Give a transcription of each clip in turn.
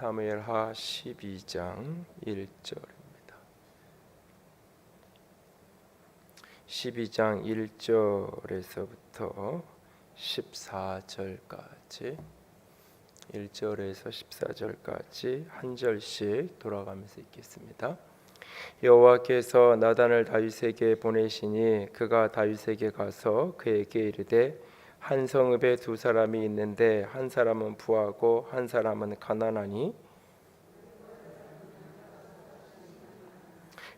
사무엘하 12장 1절입니다. 12장 1절에서부터 14절까지 1절에서 14절까지 한 절씩 돌아가면서 읽겠습니다. 여호와께서 나단을 다윗에게 보내시니 그가 다윗에게 가서 그에게 이르되 한 성읍에 두 사람이 있는데 한 사람은 부하고 한 사람은 가난하니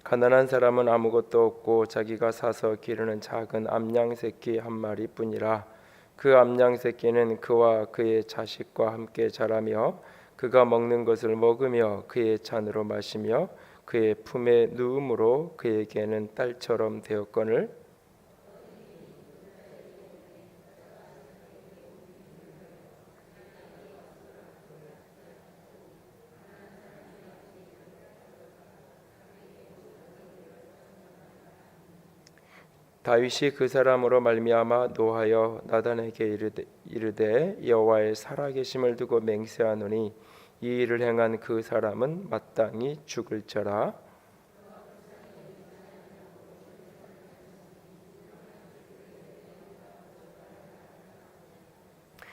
가난한 사람은 아무것도 없고 자기가 사서 기르는 작은 암양 새끼 한 마리뿐이라. 그 암양 새끼는 그와 그의 자식과 함께 자라며 그가 먹는 것을 먹으며 그의 잔으로 마시며 그의 품에 누움으로 그에게는 딸처럼 되었거늘 다윗이 그 사람으로 말미암아 노하여 나단에게 이르되 여호와의 살아계심을 두고 맹세하노니 이 일을 행한 그 사람은 마땅히 죽을지어라.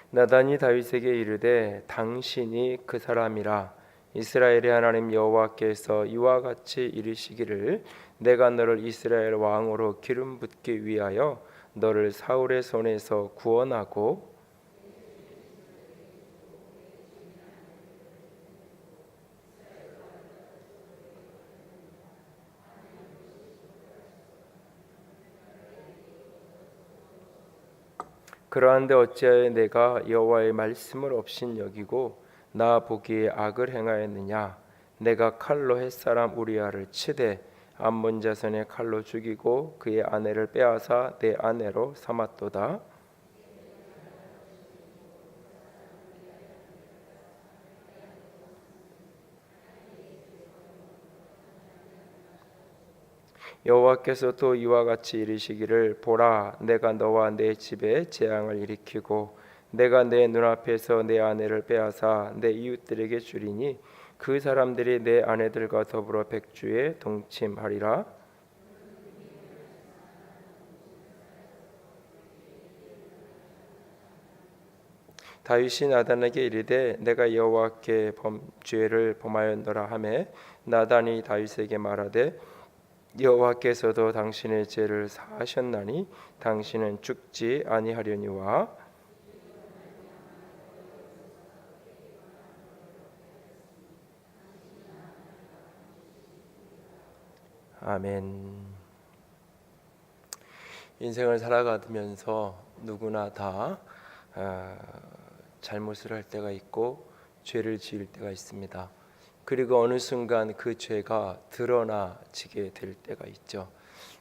나단이 다윗에게 이르되 당신이 그 사람이라. 이스라엘의 하나님 여호와께서 이와 같이 이르시기를 내가 너를 이스라엘 왕으로 기름 붓기 위하여 너를 사울의 손에서 구원하고 그러한데 어찌하여 내가 여호와의 말씀을 업신여기고 나 보기에 악을 행하였느냐. 내가 칼로 햇사람 우리아를 치되 암몬 자손의 칼로 죽이고 그의 아내를 빼앗아 내 아내로 삼았도다. 여호와께서 또 이와 같이 이르시기를 보라 내가 너와 내 집에 재앙을 일으키고 내가 내 눈앞에서 내 아내를 빼앗아 내 이웃들에게 주리니 그 사람들이 내 아내들과 더불어 백주에 동침하리라. 다윗이 나단에게 이르되 내가 여호와께 죄를 범하였노라 하매 나단이 다윗에게 말하되 여호와께서도 당신의 죄를 사하셨나니 당신은 죽지 아니하려니와. 아멘. 인생을 살아가면서 누구나 다 잘못을 할 때가 있고 죄를 지을 때가 있습니다. 그리고 어느 순간 그 죄가 드러나지게 될 때가 있죠.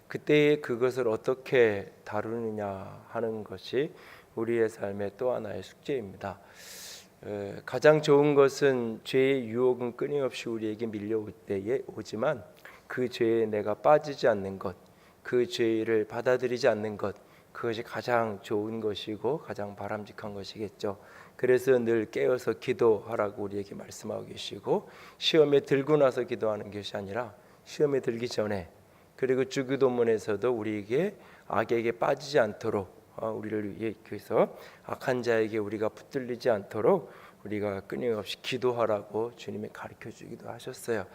그때 그것을 어떻게 다루느냐 하는 것이 우리의 삶의 또 하나의 숙제입니다. 가장 좋은 것은 죄의 유혹은 끊임없이 우리에게 밀려올 때에 오지만 그 죄에 내가 빠지지 않는 것, 그 죄를 받아들이지 않는 것, 그것이 가장 좋은 것이고 가장 바람직한 것이겠죠. 그래서 늘 깨어서 기도하라고 우리에게 말씀하고 계시고 시험에 들고 나서 기도하는 것이 아니라 시험에 들기 전에, 그리고 주기도문에서도 우리에게 악에게 빠지지 않도록 우리를 위해서 악한 자에게 우리가 붙들리지 않도록 우리가 끊임없이 기도하라고 주님이 가르쳐 주기도 하셨어요.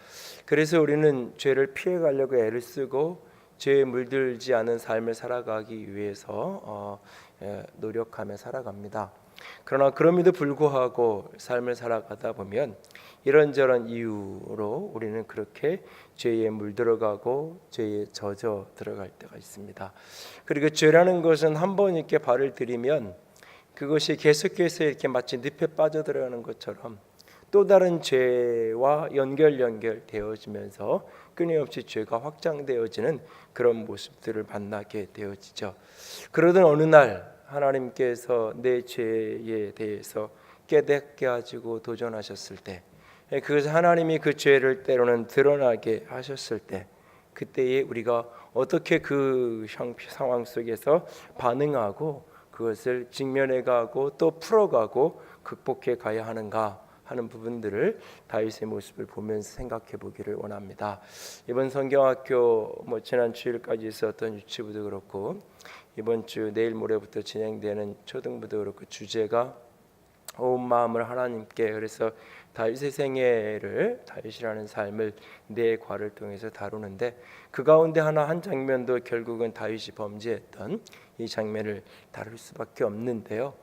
그래서 우리는 죄를 피해 가려고 애를 쓰고 죄에 물들지 않은 삶을 살아가기 위해서 노력하며 살아갑니다. 그러나 그럼에도 불구하고 삶을 살아가다 보면 이런저런 이유로 우리는 그렇게 죄에 물들어가고 죄에 젖어 들어갈 때가 있습니다. 그리고 죄라는 것은 한 번 이렇게 발을 들이면 그것이 계속해서 이렇게 마치 늪에 빠져들어가는 것처럼 또 다른 죄와 연결되어지면서 끊임없이 죄가 확장되어지는 그런 모습들을 만나게 되어지죠. 그러던 어느 날 하나님께서 내 죄에 대해서 깨닫게 하시고 도전하셨을 때, 그것을 하나님이 그 죄를 때로는 드러나게 하셨을 때, 그때에 우리가 어떻게 그 상황 속에서 반응하고 그것을 직면해 가고 또 풀어가고 극복해 가야 하는가 하는 부분들을 다윗의 모습을 보면서 생각해 보기를 원합니다. 이번 성경학교 지난 주일까지 있었던 유치부도 그렇고 이번 주 내일 모레부터 진행되는 초등부도 그렇고 주제가 온 마음을 하나님께, 그래서 다윗의 생애를, 다윗이라는 삶을 네 과를 통해서 다루는데 그 가운데 한 장면도 결국은 다윗이 범죄했던 이 장면을 다룰 수밖에 없는데요.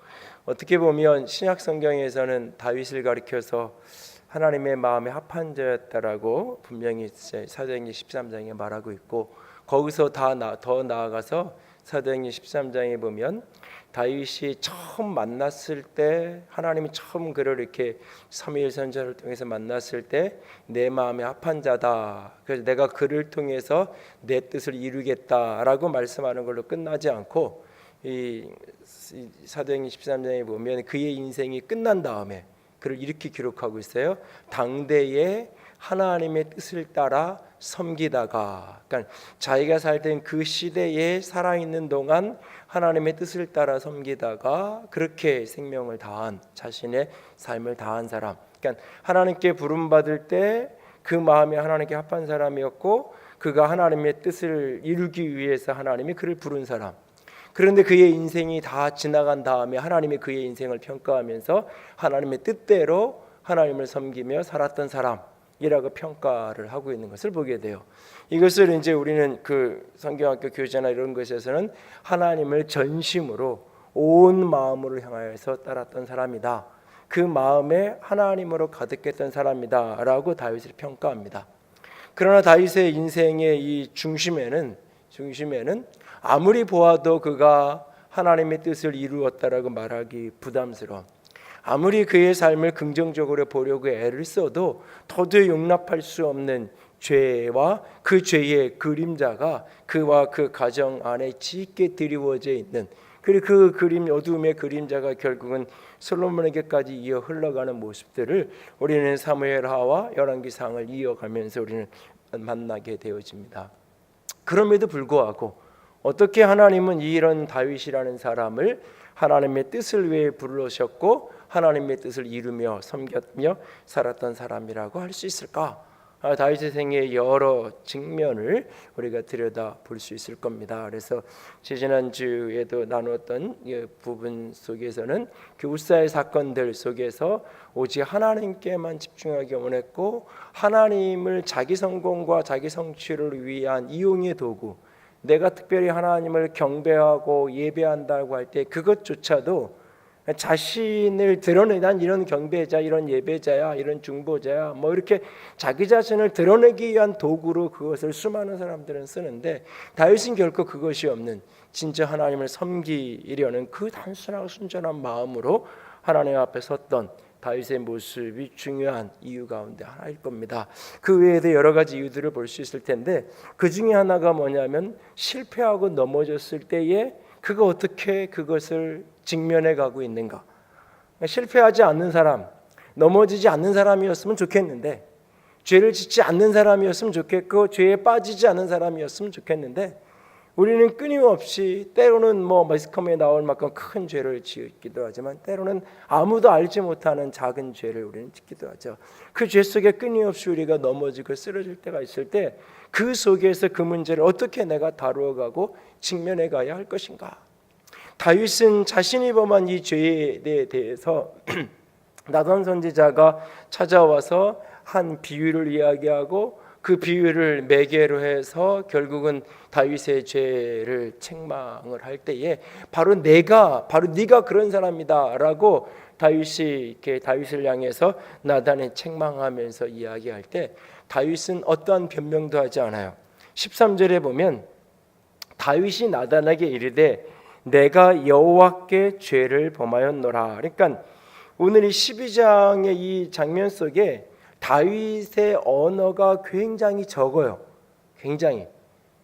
어떻게 보면 신약 성경에서는 다윗을 가리켜서 하나님의 마음에 합한 자였다라고 분명히 사도행전 13장에 말하고 있고, 거기서 더 나아가서 사도행전 13장에 보면 다윗이 처음 만났을 때, 하나님이 처음 그를 이렇게 사무엘 선지자를 통해서 만났을 때 내 마음에 합한 자다, 그래서 내가 그를 통해서 내 뜻을 이루겠다라고 말씀하는 걸로 끝나지 않고, 이 사도행전 13장에 보면 그의 인생이 끝난 다음에 그를 이렇게 기록하고 있어요. 당대에 하나님의 뜻을 따라 섬기다가, 그러니까 자기가 살던 그 시대에 살아있는 동안 하나님의 뜻을 따라 섬기다가 그렇게 생명을 다한, 자신의 삶을 다한 사람, 그러니까 하나님께 부름받을 때 그 마음이 하나님께 합한 사람이었고, 그가 하나님의 뜻을 이루기 위해서 하나님이 그를 부른 사람. 그런데 그의 인생이 다 지나간 다음에 하나님이 그의 인생을 평가하면서 하나님의 뜻대로 하나님을 섬기며 살았던 사람이라고 평가를 하고 있는 것을 보게 돼요. 이것을 이제 우리는 그 성경학교 교재나 이런 것에서는 하나님을 전심으로 온 마음으로 향하여서 따랐던 사람이다, 그 마음에 하나님으로 가득했던 사람이다 라고 다윗을 평가합니다. 그러나 다윗의 인생의 이 중심에는 아무리 보아도 그가 하나님의 뜻을 이루었다라고 말하기 부담스러운, 아무리 그의 삶을 긍정적으로 보려고 애를 써도 도저히 용납할 수 없는 죄와 그 죄의 그림자가 그와 그 가정 안에 짙게 드리워져 있는, 그리고 그 그림, 어두움의 그림자가 결국은 솔로몬에게까지 이어 흘러가는 모습들을 우리는 사무엘하와 열왕기상을 이어가면서 우리는 만나게 되어집니다. 그럼에도 불구하고 어떻게 하나님은 이런 다윗이라는 사람을 하나님의 뜻을 위해 부르셨고 하나님의 뜻을 이루며 섬겼며 살았던 사람이라고 할 수 있을까? 다윗의 생애의 여러 측면을 우리가 들여다 볼 수 있을 겁니다. 그래서 지난주에도 나누었던 부분 속에서는 그 우사의 사건들 속에서 오직 하나님께만 집중하기 원했고, 하나님을 자기 성공과 자기 성취를 위한 이용의 도구, 내가 특별히 하나님을 경배하고 예배한다고 할 때 그것조차도 자신을 드러내, 난 이런 경배자, 이런 예배자야, 이런 중보자야, 이렇게 자기 자신을 드러내기 위한 도구로 그것을 수많은 사람들은 쓰는데, 다윗은 결코 그것이 없는 진짜 하나님을 섬기려는 그 단순하고 순전한 마음으로 하나님 앞에 섰던 다윗의 모습이 중요한 이유 가운데 하나일 겁니다. 그 외에도 여러 가지 이유들을 볼 수 있을 텐데, 그 중에 하나가 뭐냐면 실패하고 넘어졌을 때에 그가 어떻게 그것을 직면해 가고 있는가. 실패하지 않는 사람, 넘어지지 않는 사람이었으면 좋겠는데, 죄를 짓지 않는 사람이었으면 좋겠고, 죄에 빠지지 않는 사람이었으면 좋겠는데, 우리는 끊임없이 때로는 매스컴에 나올 만큼 큰 죄를 짓기도 하지만 때로는 아무도 알지 못하는 작은 죄를 우리는 짓기도 하죠. 그 죄 속에 끊임없이 우리가 넘어지고 쓰러질 때가 있을 때 그 속에서 그 문제를 어떻게 내가 다루어가고 직면해 가야 할 것인가. 다윗은 자신이 범한 이 죄에 대해서 나단 선지자가 찾아와서 한 비유를 이야기하고 그 비유를 매개로 해서 결국은 다윗의 죄를 책망을 할 때에 바로 네가 그런 사람이다라고 다윗이 이렇게 다윗을 향해서 나단에 책망하면서 이야기할 때 다윗은 어떠한 변명도 하지 않아요. 13절에 보면 다윗이 나단에게 이르되 내가 여호와께 죄를 범하였노라. 그러니까 오늘 이 12장의 이 장면 속에 다윗의 언어가 굉장히 적어요. 굉장히.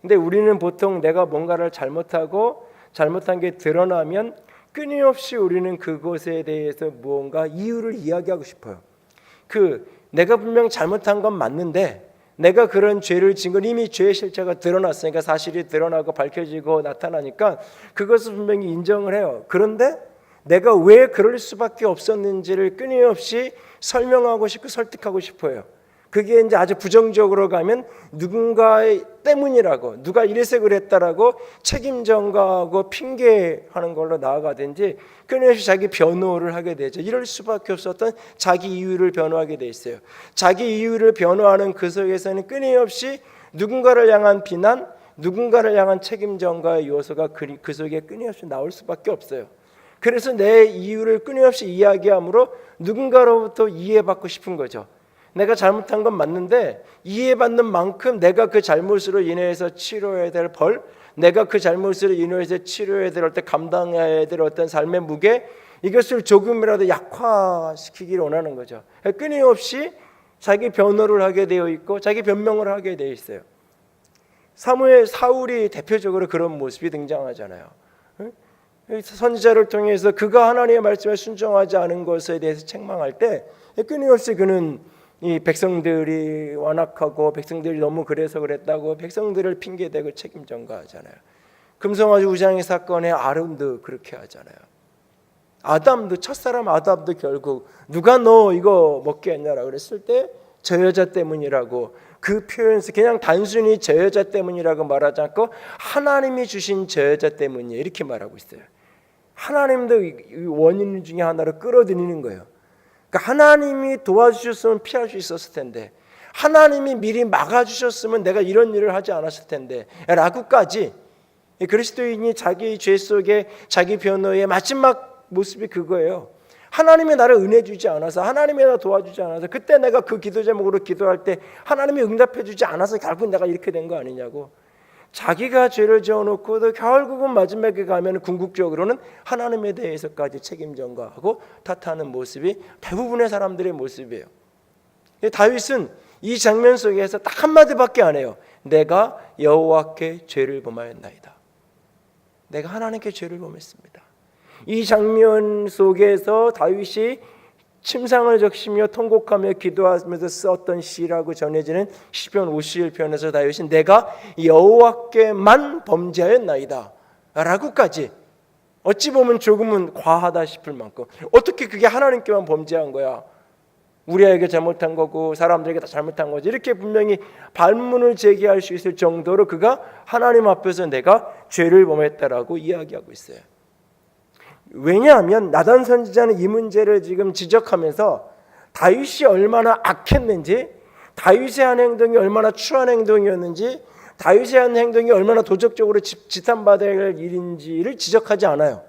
근데 우리는 보통 내가 뭔가를 잘못한 게 드러나면 끊임없이 우리는 그것에 대해서 무언가 이유를 이야기하고 싶어요. 내가 분명 잘못한 건 맞는데 내가 그런 죄를 지은 건 이미 죄의 실체가 드러났으니까, 사실이 드러나고 밝혀지고 나타나니까 그것을 분명히 인정을 해요. 그런데 내가 왜 그럴 수밖에 없었는지를 끊임없이 설명하고 싶고 설득하고 싶어요. 그게 이제 아주 부정적으로 가면 누군가 때문이라고, 누가 이래서 그랬다라고 책임 전가하고 핑계하는 걸로 나아가든지 끊임없이 자기 변호를 하게 되죠. 이럴 수밖에 없었던 자기 이유를 변호하게 돼 있어요. 자기 이유를 변호하는 그 속에서는 끊임없이 누군가를 향한 비난, 누군가를 향한 책임 전가의 요소가 그 속에 끊임없이 나올 수밖에 없어요. 그래서 내 이유를 끊임없이 이야기함으로 누군가로부터 이해받고 싶은 거죠. 내가 잘못한 건 맞는데 이해받는 만큼 내가 그 잘못으로 인해서 치료해야 될 벌, 내가 그 잘못으로 인해서 치료해야 될 때 감당해야 될 어떤 삶의 무게, 이것을 조금이라도 약화시키기를 원하는 거죠. 끊임없이 자기 변호를 하게 되어 있고 자기 변명을 하게 되어 있어요. 사울이 대표적으로 그런 모습이 등장하잖아요. 선지자를 통해서 그가 하나님의 말씀에 순종하지 않은 것에 대해서 책망할 때 끊임없이 그는 이 백성들이 완악하고 백성들이 너무 그래서 그랬다고 백성들을 핑계대고 책임 전가하잖아요. 금송아지 우상의 사건에 아론도 그렇게 하잖아요. 아담도, 첫사람 아담도 결국 누가 너 이거 먹게 했냐라고 그랬을 때 저 여자 때문이라고, 그 표현에서 그냥 단순히 저 여자 때문이라고 말하지 않고 하나님이 주신 저 여자 때문이에요 이렇게 말하고 있어요. 하나님도 원인 중에 하나로 끌어들이는 거예요. 그러니까 하나님이 도와주셨으면 피할 수 있었을 텐데, 하나님이 미리 막아주셨으면 내가 이런 일을 하지 않았을 텐데 라고까지 그리스도인이 자기 죄 속에 자기 변호의 마지막 모습이 그거예요. 하나님이 나를 은혜 주지 않아서, 하나님이 나 도와주지 않아서, 그때 내가 그 기도 제목으로 기도할 때 하나님이 응답해 주지 않아서 결국 내가 이렇게 된 거 아니냐고. 자기가 죄를 지어놓고도 결국은 마지막에 가면 궁극적으로는 하나님에 대해서까지 책임 전가하고 탓하는 모습이 대부분의 사람들의 모습이에요. 다윗은 이 장면 속에서 딱 한마디밖에 안 해요. 내가 여호와께 죄를 범하였나이다. 내가 하나님께 죄를 범했습니다. 이 장면 속에서 다윗이 침상을 적시며 통곡하며 기도하면서 썼던 시라고 전해지는 시편 51편에서 다윗이 내가 여호와께만 범죄하였나이다 라고까지, 어찌 보면 조금은 과하다 싶을 만큼, 어떻게 그게 하나님께만 범죄한 거야, 우리에게 잘못한 거고 사람들에게 다 잘못한 거지, 이렇게 분명히 반문을 제기할 수 있을 정도로 그가 하나님 앞에서 내가 죄를 범했다라고 이야기하고 있어요. 왜냐하면 나단 선지자는 이 문제를 지금 지적하면서 다윗이 얼마나 악했는지, 다윗의 한 행동이 얼마나 추한 행동이었는지, 다윗의 한 행동이 얼마나 도덕적으로 지탄받아야 할 일인지를 지적하지 않아요.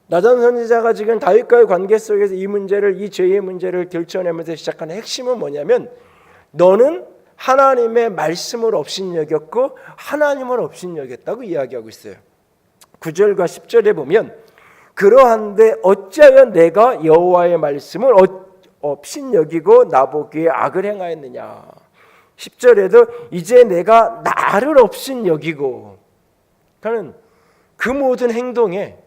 나단 선지자가 지금 다윗과의 관계 속에서 이 문제를, 이 죄의 문제를 들춰내면서 시작하는 핵심은 뭐냐면, 너는 하나님의 말씀을 업신여겼고 하나님을 업신여겼다고 이야기하고 있어요. 9절과 10절에 보면 그러한데 어찌하여 내가 여호와의 말씀을 업신여기고 나보기에 악을 행하였느냐. 10절에도 이제 내가 나를 업신여기고, 그러니까 그 모든 행동에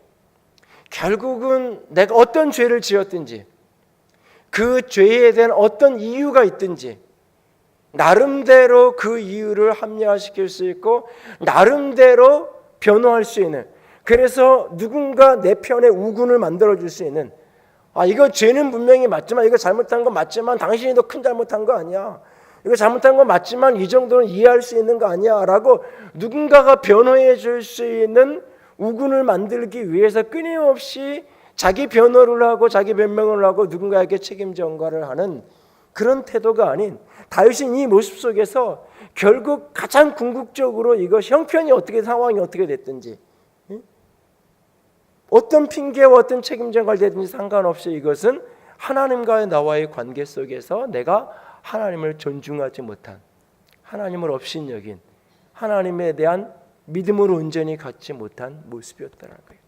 결국은 내가 어떤 죄를 지었든지 그 죄에 대한 어떤 이유가 있든지 나름대로 그 이유를 합리화시킬 수 있고 나름대로 변호할 수 있는, 그래서 누군가 내 편에 우군을 만들어줄 수 있는, 이거 죄는 분명히 맞지만, 이거 잘못한 건 맞지만 당신이 더 큰 잘못한 거 아니야, 이거 잘못한 건 맞지만 이 정도는 이해할 수 있는 거 아니야 라고 누군가가 변호해 줄 수 있는 우군을 만들기 위해서 끊임없이 자기 변호를 하고 자기 변명을 하고 누군가에게 책임 전가를 하는 그런 태도가 아닌, 다윗은 이 모습 속에서 결국 가장 궁극적으로 이것 형편이 어떻게, 상황이 어떻게 됐든지, 어떤 핑계와 어떤 책임 전가를 되든지 상관없이 이것은 하나님과의 나와의 관계 속에서 내가 하나님을 존중하지 못한, 하나님을 업신여긴, 하나님에 대한 믿음으로 온전히 갖지 못한 모습이었다는 거예요.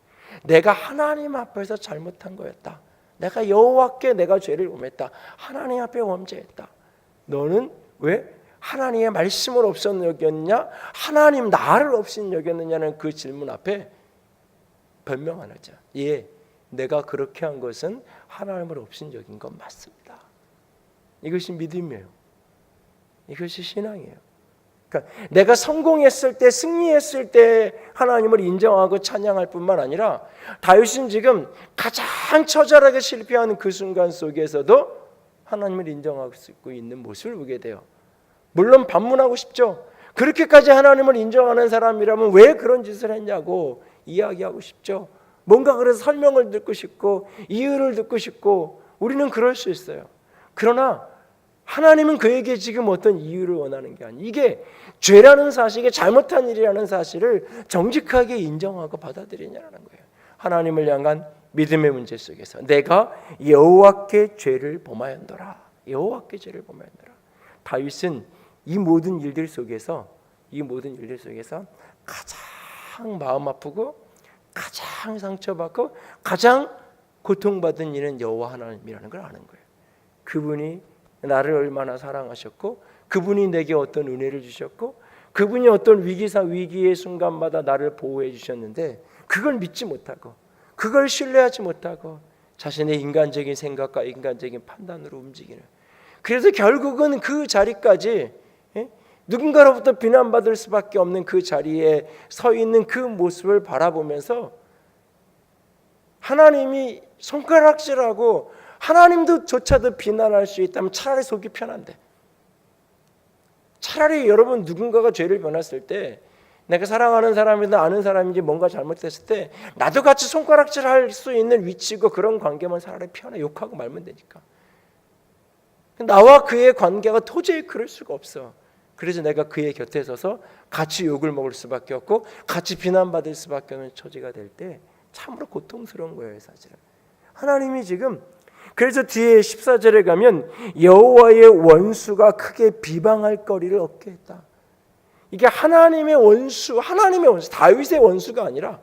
내가 하나님 앞에서 잘못한 거였다. 내가 여호와께 내가 죄를 범했다. 하나님 앞에 범죄했다. 너는 왜 하나님의 말씀을 업신여겼냐? 하나님 나를 업신여겼느냐는 그 질문 앞에 변명 안 하죠. 예, 내가 그렇게 한 것은 하나님을 업신여긴 건 맞습니다. 이것이 믿음이에요. 이것이 신앙이에요. 그러니까 내가 성공했을 때, 승리했을 때 하나님을 인정하고 찬양할 뿐만 아니라 다윗은 지금 가장 처절하게 실패하는 그 순간 속에서도 하나님을 인정하고 있는 모습을 보게 돼요. 물론 반문하고 싶죠. 그렇게까지 하나님을 인정하는 사람이라면 왜 그런 짓을 했냐고 이야기하고 싶죠. 뭔가 그래서 설명을 듣고 싶고 이유를 듣고 싶고 우리는 그럴 수 있어요. 그러나 하나님은 그에게 지금 어떤 이유를 원하는 게 아니에요. 이게 죄라는 사실, 이게 잘못한 일이라는 사실을 정직하게 인정하고 받아들이냐는 거예요. 하나님을 향한 믿음의 문제 속에서 내가 여호와께 죄를 범하였노라. 여호와께 죄를 범하였노라. 다윗은 이 모든 일들 속에서 가장 마음 아프고 가장 상처받고 가장 고통받은 이는 여호와 하나님이라는 걸 아는 거예요. 그분이 나를 얼마나 사랑하셨고 그분이 내게 어떤 은혜를 주셨고 그분이 어떤 위기의 순간마다 나를 보호해 주셨는데 그걸 믿지 못하고 그걸 신뢰하지 못하고 자신의 인간적인 생각과 인간적인 판단으로 움직이는, 그래서 결국은 그 자리까지 누군가로부터 비난받을 수밖에 없는 그 자리에 서 있는 그 모습을 바라보면서 하나님이 손가락질하고 하나님도조차도 비난할 수 있다면 차라리 속이 편한데, 차라리 여러분 누군가가 죄를 범했을 때 내가 사랑하는 사람이든 아는 사람인지 뭔가 잘못됐을 때 나도 같이 손가락질할 수 있는 위치고 그런 관계만 차라리 편해. 욕하고 말면 되니까. 나와 그의 관계가 도저히 그럴 수가 없어. 그래서 내가 그의 곁에 서서 같이 욕을 먹을 수밖에 없고 같이 비난받을 수밖에 없는 처지가 될 때 참으로 고통스러운 거예요, 사실은. 하나님이 지금 그래서 뒤에 14절에 가면 여호와의 원수가 크게 비방할 거리를 얻게 했다. 이게 하나님의 원수, 다윗의 원수가 아니라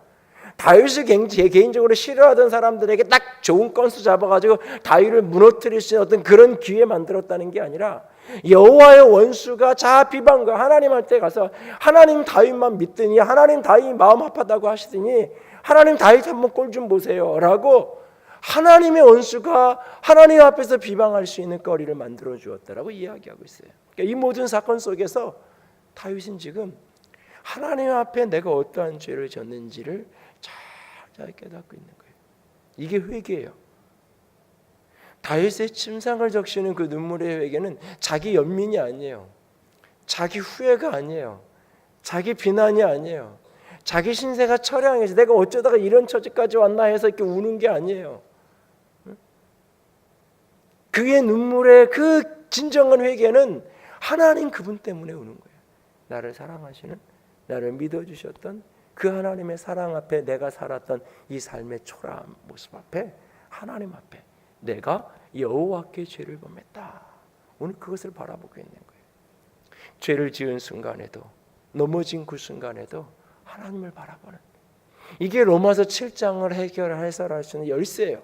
다윗을 개인적으로 싫어하던 사람들에게 딱 좋은 건수 잡아가지고 다윗을 무너뜨릴 수 있는 어떤 그런 기회 만들었다는 게 아니라 여호와의 원수가 자 비방과 하나님한테 가서 하나님 다윗만 믿더니 하나님 다윗 마음 아프다고 하시더니 하나님 다윗 한번 꼴 좀 보세요 라고 하나님의 원수가 하나님 앞에서 비방할 수 있는 거리를 만들어 주었다라고 이야기하고 있어요. 그러니까 이 모든 사건 속에서 다윗은 지금 하나님 앞에 내가 어떠한 죄를 졌는지를 잘 깨닫고 있는 거예요. 이게 회개예요. 다윗의 침상을 적시는 그 눈물의 회개는 자기 연민이 아니에요. 자기 후회가 아니에요. 자기 비난이 아니에요. 자기 신세가 처량해서 내가 어쩌다가 이런 처지까지 왔나 해서 이렇게 우는 게 아니에요. 그의 눈물의 그 진정한 회개는 하나님 그분 때문에 우는 거예요. 나를 사랑하시는, 나를 믿어주셨던 그 하나님의 사랑 앞에 내가 살았던 이 삶의 초라한 모습 앞에 하나님 앞에 내가 여호와께 죄를 범했다. 오늘 그것을 바라보고 있는 거예요. 죄를 지은 순간에도 넘어진 그 순간에도 하나님을 바라보는, 이게 로마서 7장을 해설할 수 있는 열쇠예요.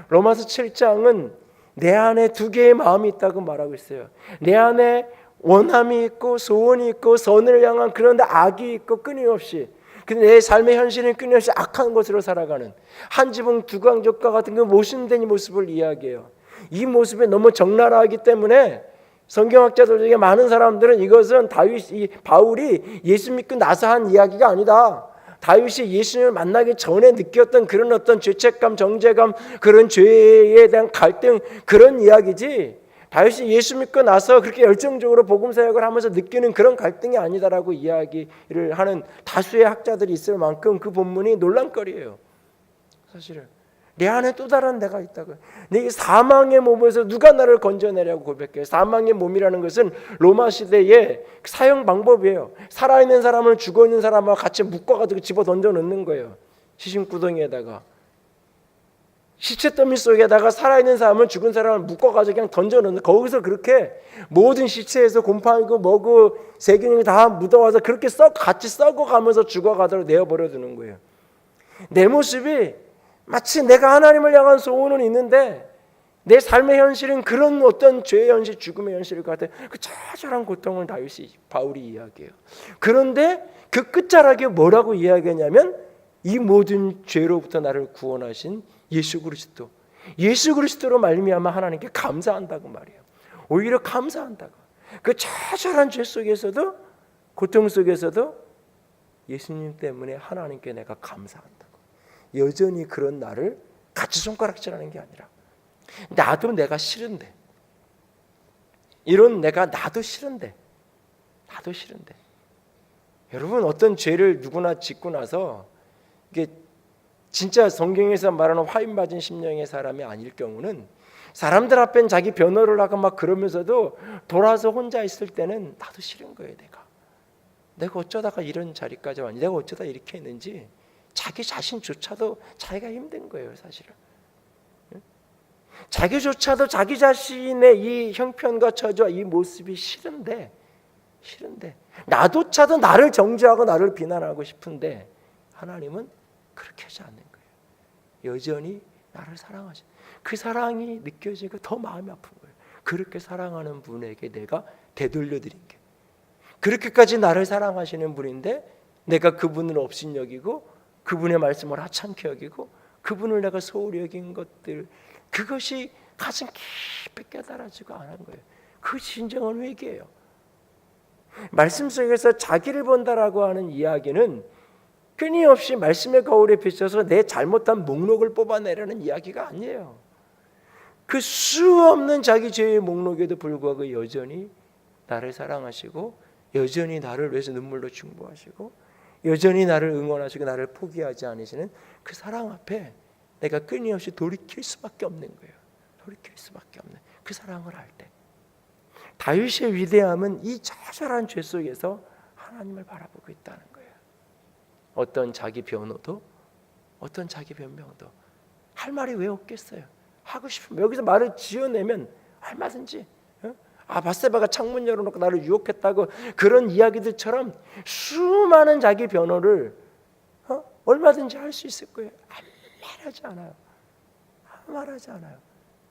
로마서 7장은 내 안에 두 개의 마음이 있다고 말하고 있어요. 내 안에 원함이 있고 소원이 있고 선을 향한, 그런데 악이 있고 끊임없이, 근데 내 삶의 현실은 끊임없이 악한 것으로 살아가는 한 지붕 두 강적과 같은 그 모순된 이 모습을 이야기해요. 이 모습이 너무 적나라하기 때문에 성경학자들 중에 많은 사람들은 이것은 바울이 예수 믿고 나서 한 이야기가 아니다. 다윗이 예수님을 만나기 전에 느꼈던 그런 어떤 죄책감, 정죄감, 그런 죄에 대한 갈등, 그런 이야기지, 다윗이 예수 믿고 나서 그렇게 열정적으로 복음 사역을 하면서 느끼는 그런 갈등이 아니다라고 이야기를 하는 다수의 학자들이 있을 만큼 그 본문이 논란거리예요. 사실은 내 안에 또 다른 내가 있다고. 내 사망의 몸에서 누가 나를 건져내려고 고백해요. 사망의 몸이라는 것은 로마 시대의 사형 방법이에요. 살아있는 사람을 죽어있는 사람하고 같이 묶어가지고 집어 던져 넣는 거예요. 시신구덩이에다가. 시체 더미 속에다가 살아있는 사람은 죽은 사람을 묶어가지고 그냥 던져 넣는, 거기서 그렇게 모든 시체에서 곰팡이고 뭐고 세균이 다 묻어와서 그렇게 같이 썩어가면서 죽어가도록 내어버려 두는 거예요. 내 모습이 마치 내가 하나님을 향한 소원은 있는데 내 삶의 현실은 그런 어떤 죄의 현실, 죽음의 현실일 것 같아요. 그 처절한 고통을 바울이 이야기해요. 그런데 그 끝자락에 뭐라고 이야기하냐면 이 모든 죄로부터 나를 구원하신 예수 그리스도로 말미암아 하나님께 감사한다고 말이에요. 오히려 감사한다고. 그 처절한 죄 속에서도 고통 속에서도 예수님 때문에 하나님께 내가 감사한다고. 여전히 그런 나를 같이 손가락질하는 게 아니라 나도 내가 싫은데, 이런 내가 나도 싫은데 여러분, 어떤 죄를 누구나 짓고 나서 이게 진짜 성경에서 말하는 화인 맞은 심령의 사람이 아닐 경우는 사람들 앞엔 자기 변호를 하고 막 그러면서도 돌아서 혼자 있을 때는 나도 싫은 거예요. 내가 어쩌다가 이런 자리까지 왔니? 내가 어쩌다 이렇게 했는지 자기 자신조차도 자기가 힘든 거예요, 사실은. 자기조차도 자기 자신의 이 형편과 처지와 이 모습이 싫은데 나조차도 나를 정죄하고 나를 비난하고 싶은데 하나님은 그렇게 하지 않는 거예요. 여전히 나를 사랑하시는, 그 사랑이 느껴지고 더 마음이 아픈 거예요. 그렇게 사랑하는 분에게 내가 되돌려드린 게, 그렇게까지 나를 사랑하시는 분인데 내가 그분을 업신여기고 그분의 말씀을 하찮게 여기고 그분을 내가 소홀히 여긴 것들, 그것이 가슴 깊이 깨달아지고 안 한 거예요. 그 진정한 회개예요. 말씀 속에서 자기를 본다라고 하는 이야기는 끊임없이 말씀의 거울에 비춰서 내 잘못한 목록을 뽑아내라는 이야기가 아니에요. 그 수없는 자기 죄의 목록에도 불구하고 여전히 나를 사랑하시고 여전히 나를 위해서 눈물로 중보하시고 여전히 나를 응원하시고 나를 포기하지 않으시는 그 사랑 앞에 내가 끊임없이 돌이킬 수밖에 없는 거예요. 돌이킬 수밖에 없는 그 사랑을 할 때 다윗의 위대함은 이 처절한 죄 속에서 하나님을 바라보고 있다는 거예요. 어떤 자기 변호도, 어떤 자기 변명도 할 말이 왜 없겠어요? 하고 싶으면 여기서 말을 지어내면 얼마든지, 바세바가 창문 열어놓고 나를 유혹했다고 그런 이야기들처럼 수많은 자기 변호를 얼마든지 할 수 있을 거예요. 아무 말하지 않아요. 아무 말하지 않아요.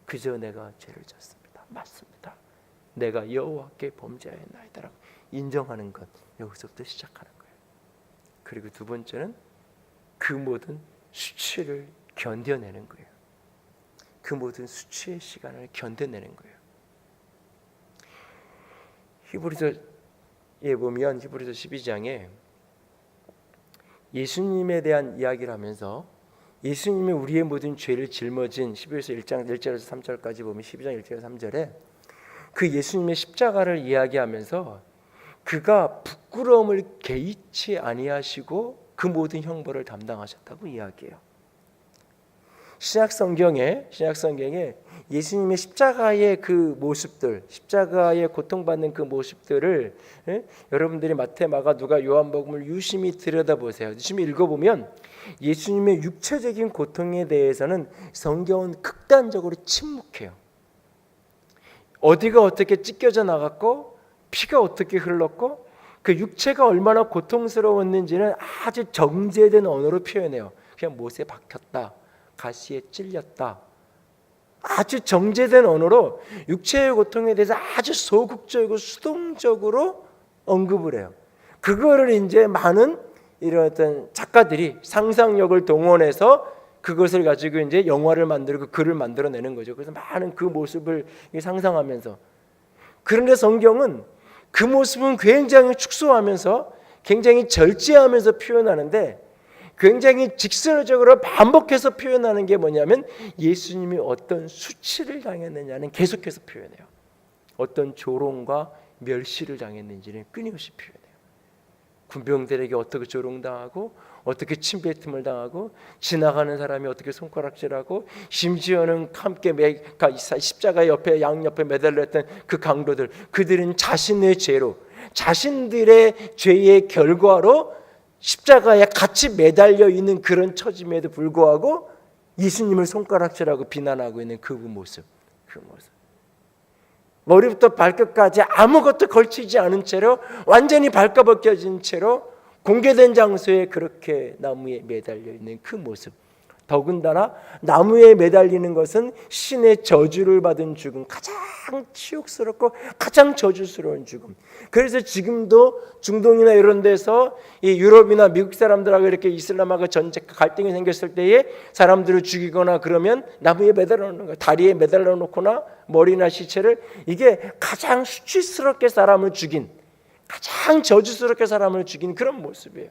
그저 내가 죄를 졌습니다. 맞습니다. 내가 여호와께 범죄하였나이다라고 인정하는 것, 여기서부터 시작하는 거예요. 그리고 두 번째는 그 모든 수치를 견뎌내는 거예요. 그 모든 수치의 시간을 견뎌내는 거예요. 히브리서에 보면 히브리서 12장에 예수님에 대한 이야기를 하면서 예수님이 우리의 모든 죄를 짊어진 11서 1장 1절에서 3절까지 보면 12장 1절에서 3절에 그 예수님의 십자가를 이야기하면서 그가 부끄러움을 개의치 아니하시고 그 모든 형벌을 담당하셨다고 이야기해요. 신약 성경에 예수님의 십자가의 그 모습들, 십자가의 고통받는 그 모습들을 여러분들이 마태, 마가, 누가, 요한복음을 유심히 들여다보세요. 유심히 읽어보면 예수님의 육체적인 고통에 대해서는 성경은 극단적으로 침묵해요. 어디가 어떻게 찢겨져 나갔고 피가 어떻게 흘렀고 그 육체가 얼마나 고통스러웠는지는 아주 정제된 언어로 표현해요. 그냥 못에 박혔다, 가시에 찔렸다, 아주 정제된 언어로 육체의 고통에 대해서 아주 소극적이고 수동적으로 언급을 해요. 그거를 이제 많은 이런 어떤 작가들이 상상력을 동원해서 그것을 가지고 이제 영화를 만들고 글을 만들어내는 거죠. 그래서 많은 그 모습을 상상하면서, 그런데 성경은 그 모습은 굉장히 축소하면서 굉장히 절제하면서 표현하는데 굉장히 직설적으로 반복해서 표현하는 게 뭐냐면 예수님이 어떤 수치를 당했느냐는 계속해서 표현해요. 어떤 조롱과 멸시를 당했는지는 끊임없이 표현해요. 군병들에게 어떻게 조롱당하고 어떻게 침뱉음을 당하고 지나가는 사람이 어떻게 손가락질하고 심지어는 함께 십자가 옆에 양옆에 매달렸던 그 강도들, 그들은 자신의 죄로 자신들의 죄의 결과로 십자가에 같이 매달려 있는 그런 처짐에도 불구하고 예수님을 손가락질하고 비난하고 있는 그 모습. 머리부터 발끝까지 아무것도 걸치지 않은 채로 완전히 발가벗겨진 채로 공개된 장소에 그렇게 나무에 매달려 있는 그 모습. 더군다나 나무에 매달리는 것은 신의 저주를 받은 죽음, 가장 치욕스럽고 가장 저주스러운 죽음. 그래서 지금도 중동이나 이런 데서 이 유럽이나 미국 사람들하고 이렇게 이슬람하고 전쟁 갈등이 생겼을 때에 사람들을 죽이거나 그러면 나무에 매달려 놓는 거예요. 다리에 매달려 놓거나 머리나 시체를, 이게 가장 수치스럽게 사람을 죽인, 가장 저주스럽게 사람을 죽인 그런 모습이에요.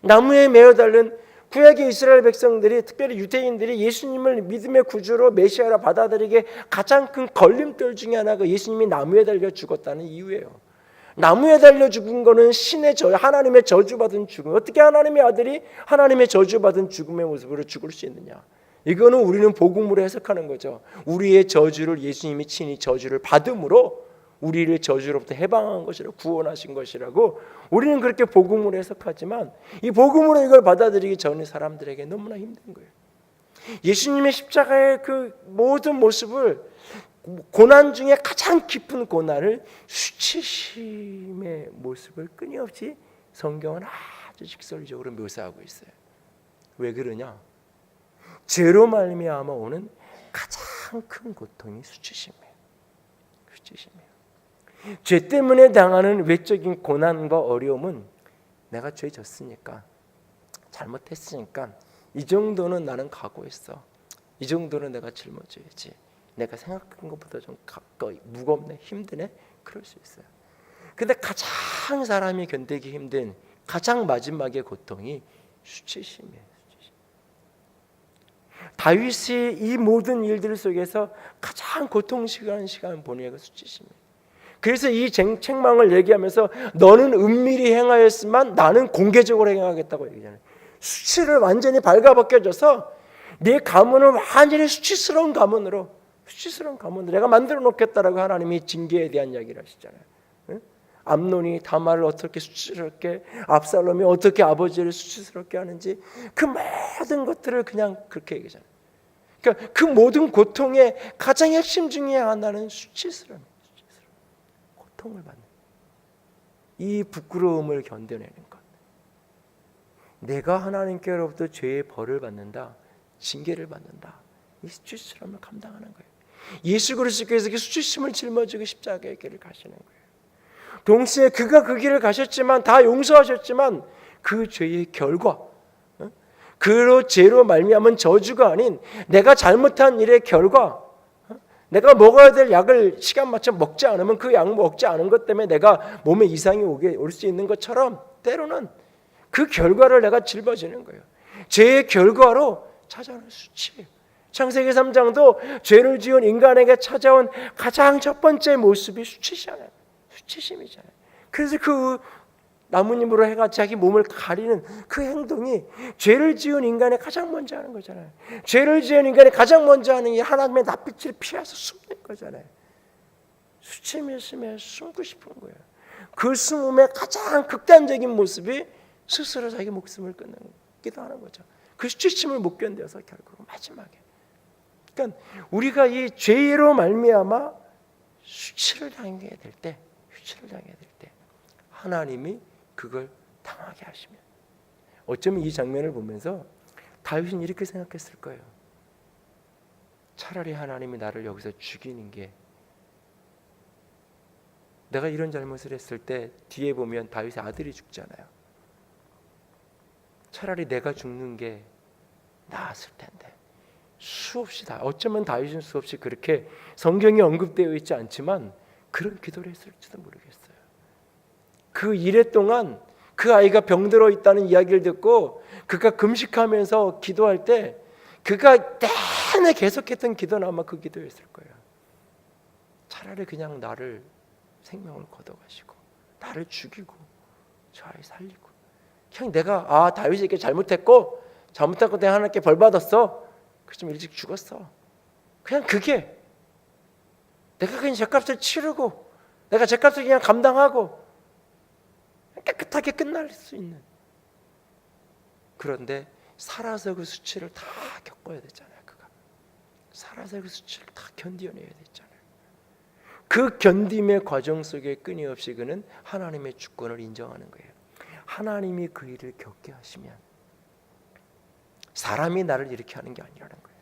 나무에 매어 달린 구약의 이스라엘 백성들이, 특별히 유대인들이 예수님을 믿음의 구주로 메시아로 받아들이게 가장 큰 걸림돌 중에 하나가 예수님이 나무에 달려 죽었다는 이유예요. 나무에 달려 죽은 거는 하나님의 저주받은 죽음. 어떻게 하나님의 아들이 하나님의 저주받은 죽음의 모습으로 죽을 수 있느냐? 이거는 우리는 복음으로 해석하는 거죠. 우리의 저주를 예수님이 친히 저주를 받음으로 우리를 저주로부터 해방한 것이라고, 구원하신 것이라고 우리는 그렇게 복음으로 해석하지만, 이 복음으로 이걸 받아들이기 전에 사람들에게 너무나 힘든 거예요. 예수님의 십자가의 그 모든 모습을, 고난 중에 가장 깊은 고난을, 수치심의 모습을 끊임없이 성경은 아주 직설적으로 묘사하고 있어요. 왜 그러냐? 죄로 말미암아 오는 가장 큰 고통이 수치심이에요. 수치심이에요. 죄 때문에 당하는 외적인 고난과 어려움은 내가 죄 졌으니까, 잘못했으니까 이 정도는 나는 각오했어. 이 정도는 내가 짊어져야지. 내가 생각한 것보다 좀 가까이 무겁네, 힘드네, 그럴 수 있어요. 근데 가장 사람이 견디기 힘든 가장 마지막의 고통이 수치심이에요. 수치심. 다윗이 이 모든 일들 속에서 가장 고통스러운 시간을 보내가 수치심이에요. 그래서 이 책망을 얘기하면서 너는 은밀히 행하였지만 나는 공개적으로 행하겠다고 얘기하잖아요. 수치를 완전히 발가벗겨져서 네 가문은 완전히 수치스러운 가문으로 내가 만들어 놓겠다라고 하나님이 징계에 대한 이야기를 하시잖아요. 암논이 다말을 어떻게 수치스럽게, 압살롬이 어떻게 아버지를 수치스럽게 하는지, 그 모든 것들을 그냥 그렇게 얘기하잖아요. 그러니까 그 모든 고통의 가장 핵심 중에 하나는 수치스러움, 고통을 받는, 이 부끄러움을 견뎌내는 것. 내가 하나님께로부터 죄의 벌을 받는다, 징계를 받는다, 이 수치스러움을 감당하는 거예요. 예수 그리스도께서 그 수치심을 짊어지고 십자가의 길을 가시는 거예요. 동시에 그가 그 길을 가셨지만, 다 용서하셨지만 그 죄의 결과, 그 죄로 말미암은 저주가 아닌 내가 잘못한 일의 결과, 내가 먹어야 될 약을 시간 맞춰 먹지 않으면 그 약 먹지 않은 것 때문에 내가 몸에 이상이 올 수 있는 것처럼 때로는 그 결과를 내가 짊어지는 거예요. 죄의 결과로 찾아오는 수치. 창세기 3장도 죄를 지은 인간에게 찾아온 가장 첫 번째 모습이 수치잖아요. 수치심이잖아요. 그래서 그 나뭇잎으로 해가 자기 몸을 가리는 그 행동이 죄를 지은 인간이 가장 먼저 하는 거잖아요. 죄를 지은 인간이 가장 먼저 하는 게 하나님의 낯빛을 피해서 숨는 거잖아요. 수치심에 숨고 싶은 거예요. 그 숨음의 가장 극단적인 모습이 스스로 자기 목숨을 끊기도 하는 거죠. 그 수치심을 못 견뎌서 결국 마지막에, 그러니까 우리가 이 죄로 말미암아 수치를 당하게 될 때, 하나님이 그걸 당하게 하시면, 어쩌면 이 장면을 보면서 다윗은 이렇게 생각했을 거예요. 차라리 하나님이 나를 여기서 죽이는 게, 내가 이런 잘못을 했을 때 뒤에 보면 다윗의 아들이 죽잖아요. 차라리 내가 죽는 게 나았을 텐데. 수없이 어쩌면 다윗은 수없이 그렇게 성경에 언급되어 있지 않지만 그런 기도를 했을지도 모르겠어요. 그 일해 동안 그 아이가 병들어 있다는 이야기를 듣고 그가 금식하면서 기도할 때 그가 내내 계속했던 기도는 아마 그 기도였을 거예요. 차라리 그냥 나를, 생명을 걷어가시고 나를 죽이고 저 아이 살리고, 그냥 내가 다윗에게 잘못했고 내가 하나님께 벌 받았어, 그래서 좀 일찍 죽었어, 그냥 그게 내가 그냥 죄값을 치르고 내가 죄값을 그냥 감당하고 깨끗하게 끝날 수 있는. 그런데 살아서 그 수치를 다 겪어야 되잖아요. 그가 살아서 그 수치를 다 견뎌내야 되잖아요. 그 견딤의 과정 속에 끊임없이 그는 하나님의 주권을 인정하는 거예요. 하나님이 그 일을 겪게 하시면 사람이 나를 이렇게 하는 게 아니라는 거예요.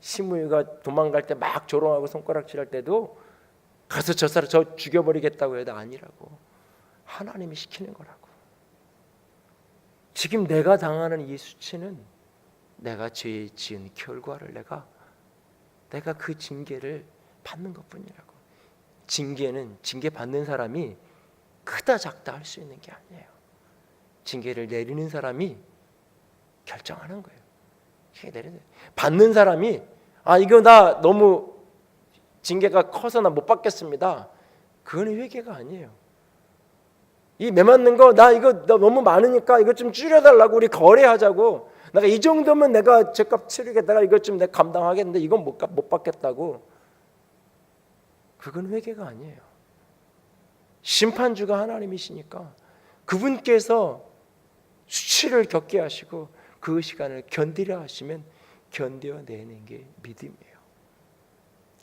시므이가 도망갈 때 막 조롱하고 손가락질할 때도 가서 저 사람 저 죽여버리겠다고 해도 아니라고, 하나님이 시키는 거라고. 지금 내가 당하는 이 수치는 내가 죄 지은 결과를 내가 그 징계를 받는 것뿐이라고. 징계는 징계 받는 사람이 크다 작다 할 수 있는 게 아니에요. 징계를 내리는 사람이 결정하는 거예요. 받는 사람이 이거 나 너무 징계가 커서 나 못 받겠습니다. 그건 회개가 아니에요. 이 매맞는 거 나 너무 많으니까 이거 좀 줄여달라고 우리 거래하자고. 내가 이 정도면 내가 죄값 치르겠다가 이것 좀 내가 감당하겠는데 이건 못 받겠다고. 그건 회개가 아니에요. 심판주가 하나님이시니까 그분께서 수치를 겪게 하시고 그 시간을 견디려 하시면 견뎌내는 게 믿음이에요.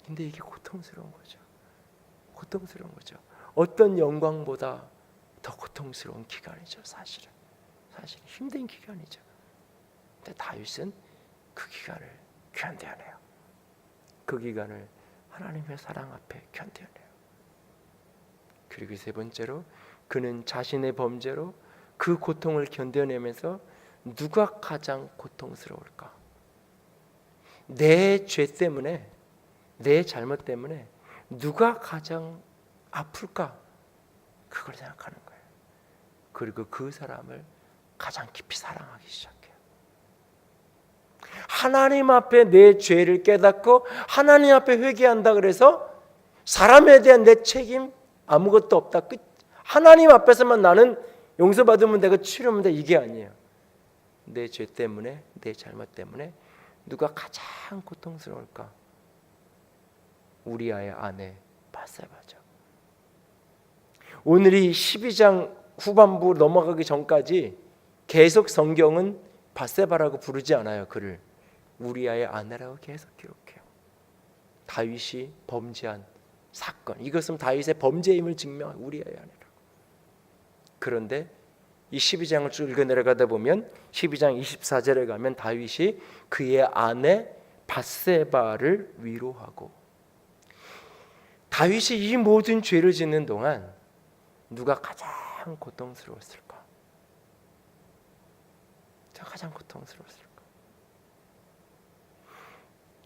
근데 이게 고통스러운 거죠. 고통스러운 거죠. 어떤 영광보다 더 고통스러운 기간이죠. 사실은 힘든 기간이죠. 근데 다윗은 그 기간을 견뎌내요. 그 기간을 하나님의 사랑 앞에 견뎌내요. 그리고 세 번째로 그는 자신의 범죄로 그 고통을 견뎌내면서 누가 가장 고통스러울까? 내 죄 때문에, 내 잘못 때문에 누가 가장 아플까? 그걸 생각하는 거예요. 그리고 그 사람을 가장 깊이 사랑하기 시작해요. 하나님 앞에 내 죄를 깨닫고 하나님 앞에 회개한다 그래서 사람에 대한 내 책임 아무것도 없다. 끝. 하나님 앞에서만 나는 용서받으면 되고 치료하면 돼. 이게 아니에요. 내 죄 때문에, 내 잘못 때문에 누가 가장 고통스러울까? 우리아의 아내 바세바죠. 오늘이 12장 후반부 넘어가기 전까지 계속 성경은 바세바라고 부르지 않아요. 그를 우리아의 아내라고 계속 기록해요. 다윗이 범죄한 사건, 이것은 다윗의 범죄임을 증명한 우리아의 아내라고. 그런데 이 12장을 쭉 읽어 내려가다 보면 12장 24절에 가면 다윗이 그의 아내 바세바를 위로하고, 다윗이 이 모든 죄를 짓는 동안 누가 가장 고통스러웠을까? 가장 고통스러웠을까?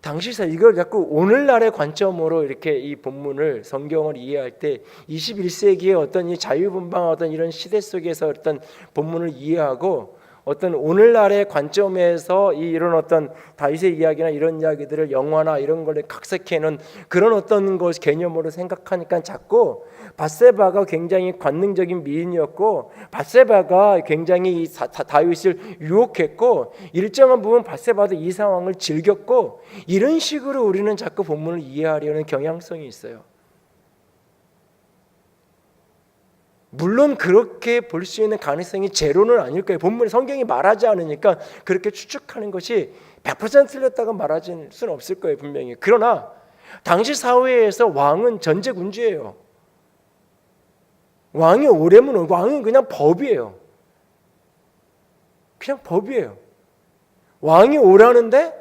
당시서 이걸 자꾸 오늘날의 관점으로 이렇게 이 본문을 성경을 이해할 때 21세기의 어떤 이 자유분방하던 이런 시대 속에서 어떤 본문을 이해하고 어떤 오늘날의 관점에서 이런 어떤 다윗의 이야기나 이런 이야기들을 영화나 이런 걸 각색해놓은 그런 어떤 것 개념으로 생각하니까 자꾸 바세바가 굉장히 관능적인 미인이었고 바세바가 굉장히 다윗을 유혹했고 일정한 부분 바세바도 이 상황을 즐겼고 이런 식으로 우리는 자꾸 본문을 이해하려는 경향성이 있어요. 물론 그렇게 볼 수 있는 가능성이 제로는 아닐 거예요. 본문에 성경이 말하지 않으니까 그렇게 추측하는 것이 100% 틀렸다고 말하지 수는 없을 거예요. 분명히. 그러나 당시 사회에서 왕은 전제군주예요. 왕이 오래면 왕은 그냥 법이에요. 그냥 법이에요. 왕이 오라는데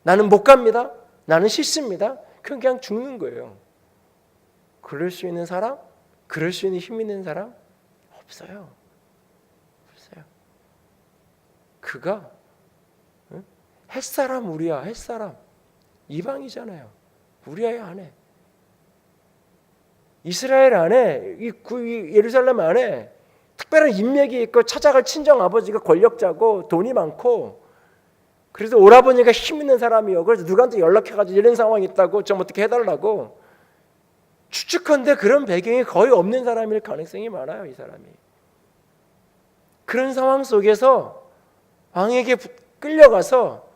나는 못 갑니다. 나는 싫습니다. 그냥 죽는 거예요. 그럴 수 있는 사람? 그럴 수 있는 힘 있는 사람? 없어요. 없어요. 그가 햇사람 우리야, 햇사람 이방이잖아요. 우리아의 아내, 이스라엘 안에 이 예루살렘 안에 특별한 인맥이 있고 찾아갈 친정 아버지가 권력자고 돈이 많고 그래서 오라버니가 힘 있는 사람이요. 그래서 누구한테 연락해가지고 이런 상황이 있다고 좀 어떻게 해달라고 추측컨대 그런 배경이 거의 없는 사람일 가능성이 많아요. 이 사람이. 그런 상황 속에서 왕에게 끌려가서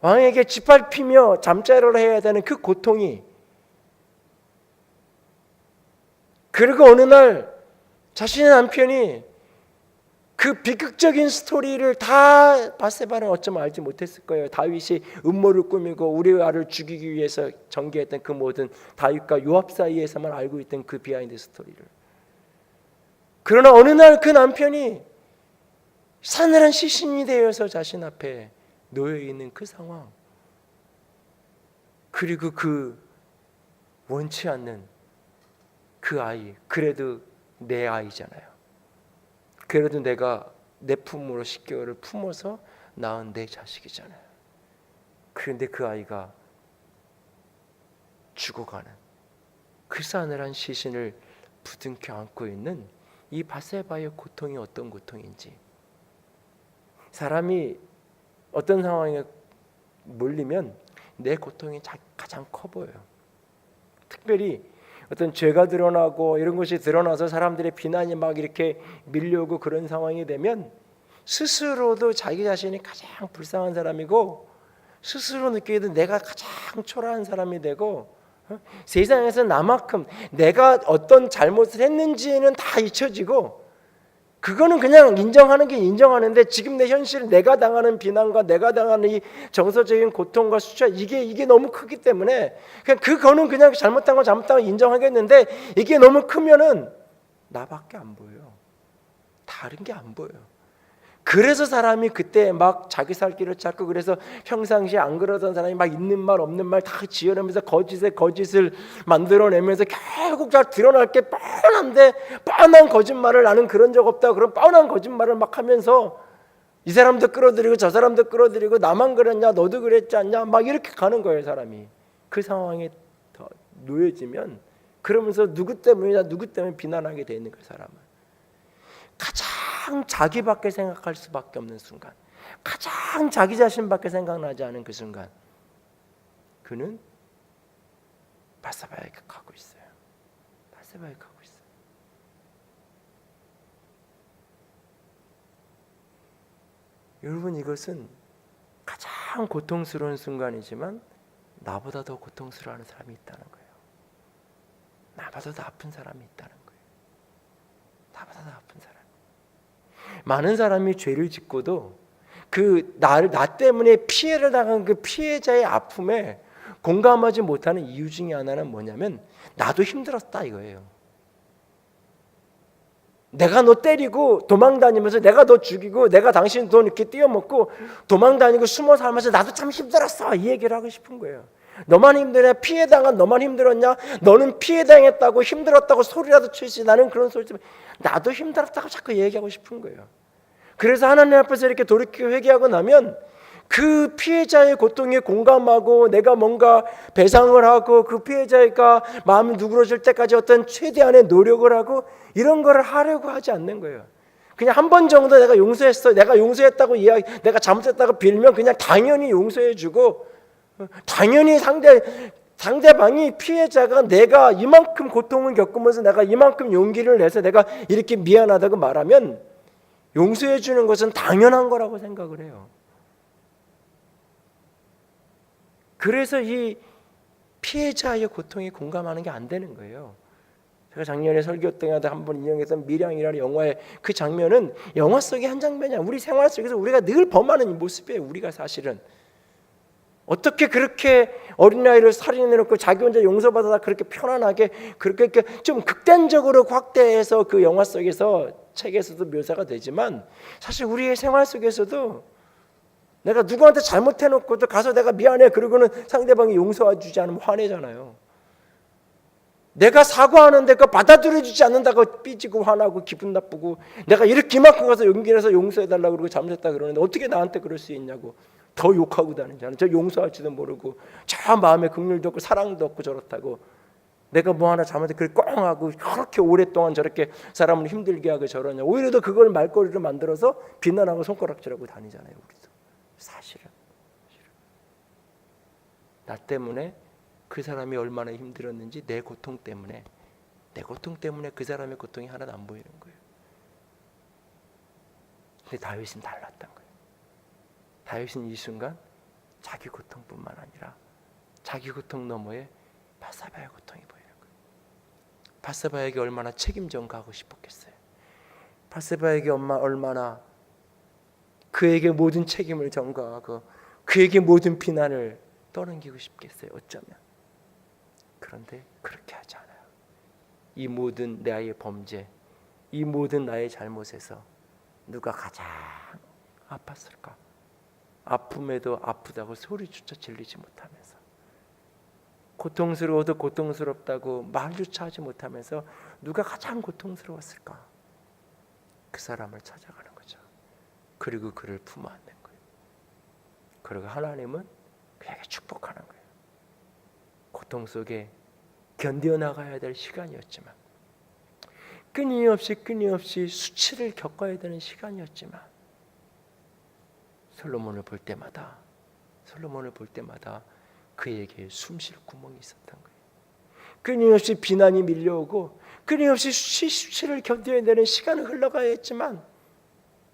왕에게 짓밟히며 잠자리를 해야 되는 그 고통이, 그리고 어느 날 자신의 남편이 그 비극적인 스토리를 다 바세바는 어쩌면 알지 못했을 거예요. 다윗이 음모를 꾸미고 우리아를 죽이기 위해서 전개했던 그 모든 다윗과 요압 사이에서만 알고 있던 그 비하인드 스토리를. 그러나 어느 날 그 남편이 싸늘한 시신이 되어서 자신 앞에 놓여 있는 그 상황, 그리고 그 원치 않는 그 아이, 그래도 내 아이잖아요. 그래도 내가 내 품으로 10개월을 품어서 낳은 내 자식이잖아요. 그런데 그 아이가 죽어가는 그 싸늘한 시신을 부둥켜 안고 있는 이 밧세바의 고통이 어떤 고통인지, 사람이 어떤 상황에 몰리면 내 고통이 가장 커 보여요. 특별히 어떤 죄가 드러나고 이런 것이 드러나서 사람들의 비난이 막 이렇게 밀려오고 그런 상황이 되면 스스로도 자기 자신이 가장 불쌍한 사람이고, 스스로 느끼기도 내가 가장 초라한 사람이 되고, 세상에서 나만큼 내가 어떤 잘못을 했는지는 다 잊혀지고, 그거는 그냥 인정하는 게 인정하는데, 지금 내 현실, 내가 당하는 비난과 내가 당하는 이 정서적인 고통과 수치와 이게 너무 크기 때문에 그거는 그냥 잘못한 건 잘못한 건 인정하겠는데, 이게 너무 크면은 나밖에 안 보여요. 다른 게 안 보여요. 그래서 사람이 그때 막 자기 살 길을 찾고, 그래서 평상시에 안 그러던 사람이 막 있는 말 없는 말 다 지어내면서 거짓을 만들어내면서 결국 잘 드러날 게 뻔한데, 뻔한 거짓말을 나는 그런 적 없다, 그런 뻔한 거짓말을 막 하면서 이 사람도 끌어들이고 저 사람도 끌어들이고, 나만 그랬냐 너도 그랬지 않냐 막 이렇게 가는 거예요. 사람이 그 상황에 더 놓여지면 그러면서 누구 때문에 비난하게 돼 있는 거예요. 사람은 가장 자기밖에 생각할 수밖에 없는 순간, 가장 자기 자신밖에 생각나지 않은 그 순간, 그는 밧세바에게 가고 있어요. 밧세바에게 가고 있어요. 여러분, 이것은 가장 고통스러운 순간이지만 나보다 더 고통스러워하는 사람이 있다는 거예요. 나보다 더 아픈 사람이 있다는 거예요. 나보다 더 아픈 사람. 많은 사람이 죄를 짓고도 나 때문에 피해를 당한 그 피해자의 아픔에 공감하지 못하는 이유 중에 하나는 뭐냐면, 나도 힘들었다 이거예요. 내가 너 때리고 도망다니면서, 내가 너 죽이고, 내가 당신 돈 이렇게 띄어먹고 도망다니고 숨어 살면서 나도 참 힘들었어, 이 얘기를 하고 싶은 거예요. 너만 힘드냐? 피해당한 너만 힘들었냐? 너는 피해당했다고 힘들었다고 소리라도 치지, 나는 그런 소리 좀, 나도 힘들었다고 자꾸 얘기하고 싶은 거예요. 그래서 하나님 앞에서 이렇게 돌이키고 회개하고 나면 그 피해자의 고통에 공감하고, 내가 뭔가 배상을 하고, 그 피해자가 마음이 누그러질 때까지 어떤 최대한의 노력을 하고, 이런 거를 하려고 하지 않는 거예요. 그냥 한 번 정도 내가 용서했어, 내가 용서했다고 내가 잘못했다고 빌면 그냥 당연히 용서해주고, 당연히 상대방이, 피해자가 내가 이만큼 고통을 겪으면서 내가 이만큼 용기를 내서 내가 이렇게 미안하다고 말하면 용서해 주는 것은 당연한 거라고 생각을 해요. 그래서 이 피해자의 고통에 공감하는 게 안 되는 거예요. 제가 작년에 설교 때 한번 인용했던 미량이라는 영화의 그 장면은 영화 속의 한 장면이야. 우리 생활 속에서 우리가 늘 범하는 모습이에요. 우리가 사실은 어떻게 그렇게 어린아이를 살인해놓고 자기 혼자 용서받아다 그렇게 편안하게, 그렇게 좀 극단적으로 확대해서 그 영화 속에서, 책에서도 묘사가 되지만, 사실 우리의 생활 속에서도 내가 누구한테 잘못해놓고도 가서 내가 미안해 그러고는 상대방이 용서해주지 않으면 화내잖아요. 내가 사과하는데 그거 받아들여주지 않는다고 삐지고 화나고 기분 나쁘고, 내가 이렇게 이만큼 가서 용기 내서 용서해달라고 그러고 잘못했다 그러는데 어떻게 나한테 그럴 수 있냐고 더 욕하고 다니잖아요. 저 용서할지도 모르고, 저 마음에 긍휼도 없고 사랑도 없고 저렇다고, 내가 뭐 하나 잘못해 그걸 꽁 하고 그렇게 오랫동안 저렇게 사람을 힘들게 하고 저러냐, 오히려 더 그걸 말거리로 만들어서 비난하고 손가락질하고 다니잖아요. 우리도 사실은 나 때문에 그 사람이 얼마나 힘들었는지, 내 고통 때문에 그 사람의 고통이 하나도 안 보이는 거예요. 근데 다윗은 달랐던 거예요. 다윗은 이 순간 자기 고통뿐만 아니라 자기 고통 너머에 밧세바의 고통이 보이는 거예요. 밧세바에게 얼마나 책임 전가하고 싶었겠어요. 밧세바에게 얼마나 그에게 모든 책임을 전가하고 그에게 모든 비난을 떠넘기고 싶겠어요. 어쩌면. 그런데 그렇게 하지 않아요. 이 모든 나의 범죄, 이 모든 나의 잘못에서 누가 가장 아팠을까? 아픔에도 아프다고 소리조차 질리지 못하면서, 고통스러워도 고통스럽다고 말조차 하지 못하면서 누가 가장 고통스러웠을까? 그 사람을 찾아가는 거죠. 그리고 그를 품어안는 거예요. 그리고 하나님은 그에게 축복하는 거예요. 고통 속에 견뎌나가야 될 시간이었지만 끊임없이 수치를 겪어야 되는 시간이었지만 솔로몬을 볼 때마다 그에게 숨쉴 구멍이 있었던 거예요. 끊임없이 비난이 밀려오고 끊임없이 수치를 견뎌야 되는 시간은 흘러가야 했지만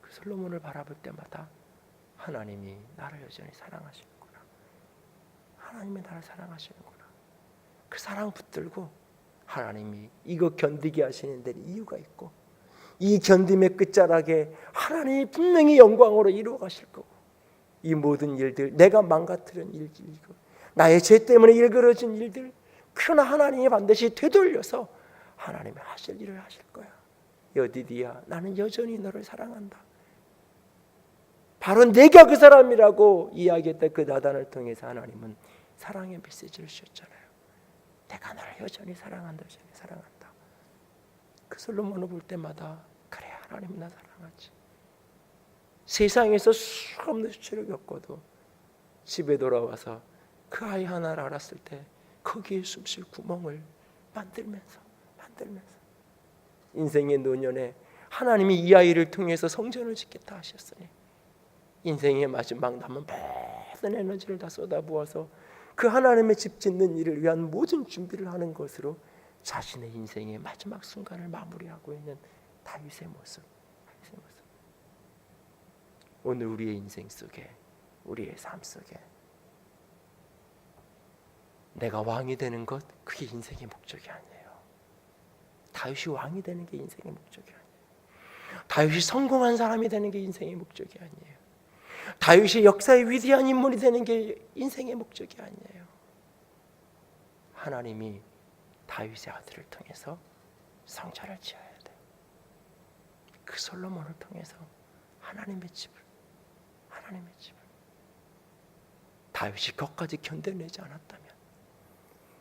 그 솔로몬을 바라볼 때마다 하나님이 나를 여전히 사랑하시는구나. 하나님이 나를 사랑하시는구나. 그 사랑 붙들고 하나님이 이거 견디게 하시는 데는 이유가 있고 이 견딤의 끝자락에 하나님이 분명히 영광으로 이루어 가실 거고 이 모든 일들, 내가 망가뜨린 일들이고 나의 죄 때문에 일그러진 일들, 그러나 하나님이 반드시 되돌려서 하나님이 하실 일을 하실 거야. 여디디야, 나는 여전히 너를 사랑한다. 바로 내가 그 사람이라고 이야기했던 그 나단을 통해서 하나님은 사랑의 메시지를 주셨잖아요. 내가 너를 여전히 사랑한다, 여전히 사랑한다. 그 솔로몬을 볼 때마다 그래, 하나님은 나 사랑하지. 세상에서 수없는 수치를 겪어도 집에 돌아와서 그 아이 하나를 알았을 때 거기에 숨쉴 구멍을 만들면서 인생의 노년에 하나님이 이 아이를 통해서 성전을 짓겠다 하셨으니 인생의 마지막 남은 모든 에너지를 다 쏟아부어서 그 하나님의 집 짓는 일을 위한 모든 준비를 하는 것으로 자신의 인생의 마지막 순간을 마무리하고 있는 다윗의 모습. 오늘 우리의 인생 속에, 우리의 삶 속에 내가 왕이 되는 것, 그게 인생의 목적이 아니에요. 다윗이 왕이 되는 게 인생의 목적이 아니에요. 다윗이 성공한 사람이 되는 게 인생의 목적이 아니에요. 다윗이 역사의 위대한 인물이 되는 게 인생의 목적이 아니에요. 하나님이 다윗의 아들을 통해서 성전을 지어야 돼요. 그 솔로몬을 통해서 하나님의 집을 다윗이 그것까지 견뎌내지 않았다면,